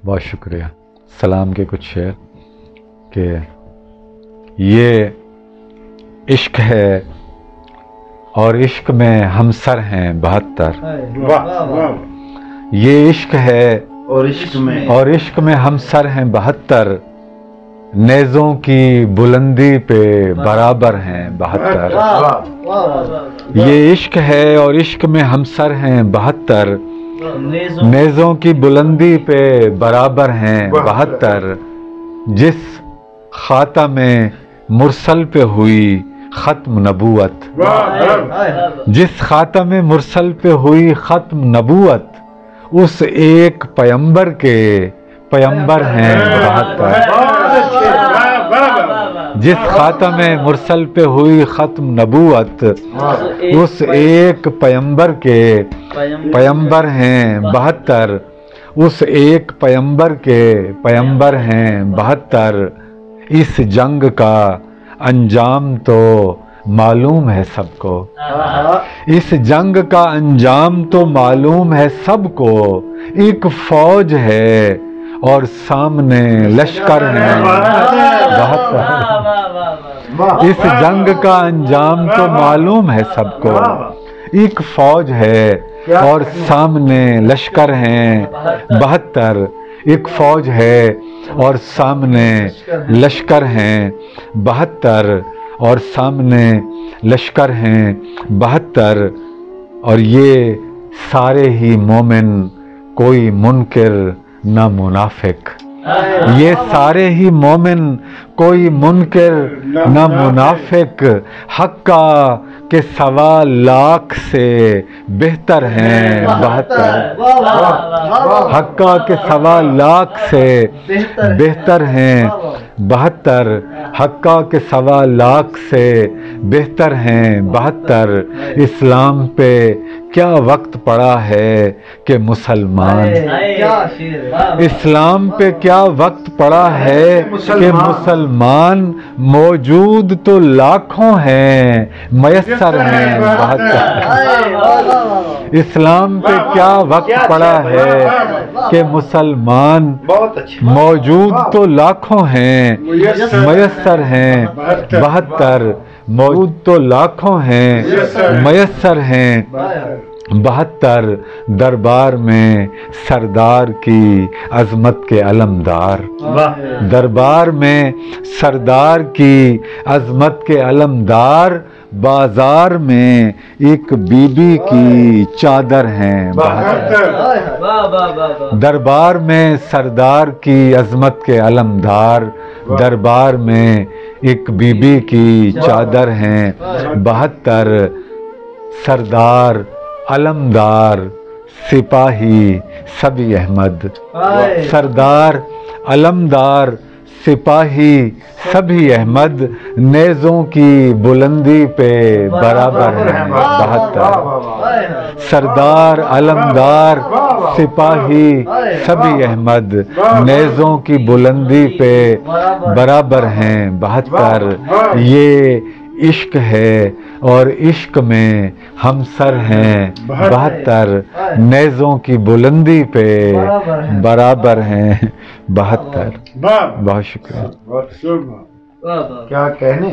بہت شکریہ. سلام کے کچھ شعر کہ یہ عشق ہے اور عشق میں ہم سر ہیں 72. یہ عشق ہے اور عشق میں ہم سر ہیں 72. نیزوں کی بلندی پہ برابر ہیں 72. یہ عشق ہے اور عشق میں ہم سر ہیں 72. نیزوں کی بلندی پہ برابر ہیں 72. جس خاتم مرسل پہ ہوئی ختم نبوت, جس خاتم مرسل پہ ہوئی ختم نبوت, اس ایک پیمبر کے پیمبر ہیں 72. جس خاتم مرسل پہ ہوئی ختم نبوت, اس ایک پیمبر کے پیمبر ہیں 72. اس ایک پیمبر کے پیمبر ہیں 72. اس جنگ کا انجام تو معلوم ہے سب کو, اس جنگ کا انجام تو معلوم ہے سب کو. ایک فوج ہے اور سامنے لشکر ہیں 72. اس جنگ کا انجام تو معلوم ہے سب کو. ایک فوج ہے اور سامنے لشکر ہیں 72. ایک فوج ہے اور سامنے لشکر ہیں 72. اور سامنے لشکر ہیں 72. اور یہ سارے ہی مومن, کوئی منکر نہ منافق. یہ سارے ہی مومن, کوئی منکر نہ منافق. حقہ کے 1.25 سے بہتر ہیں 72. حقہ کے 1.25 سے بہتر ہیں 72. حقہ کے 1.25 سے بہتر ہیں 72. اسلام پہ کیا وقت پڑا ہے کہ مسلمان, اسلام پہ کیا وقت پڑا ہے کہ مسلمان موجود تو لاکھوں ہیں میسر ہیں 72. اسلام پہ کیا وقت پڑا ہے کہ مسلمان موجود تو لاکھوں ہیں میسر ہیں 72. موجود تو لاکھوں ہیں میسر ہیں 72. دربار میں سردار کی عظمت کے علمدار, دربار میں سردار کی عظمت کے علمدار. بازار میں ایک بی بی کی چادر ہیں 72. دربار میں سردار کی عظمت کے علمدار. دربار میں ایک بی بی کی چادر ہیں 72. سردار, علمدار, سپاہی سبی احمد. سردار, علمدار, سپاہی سبی احمد. نیزوں کی بلندی پہ برابر ہیں 72. سردار, علمدار, سپاہی سبی احمد. نیزوں کی بلندی پہ برابر ہیں 72. یہ عشق ہے اور عشق میں ہم سر ہیں 72. نیزوں کی بلندی پہ برابر ہیں 72. بہت شکریہ. کیا کہنے.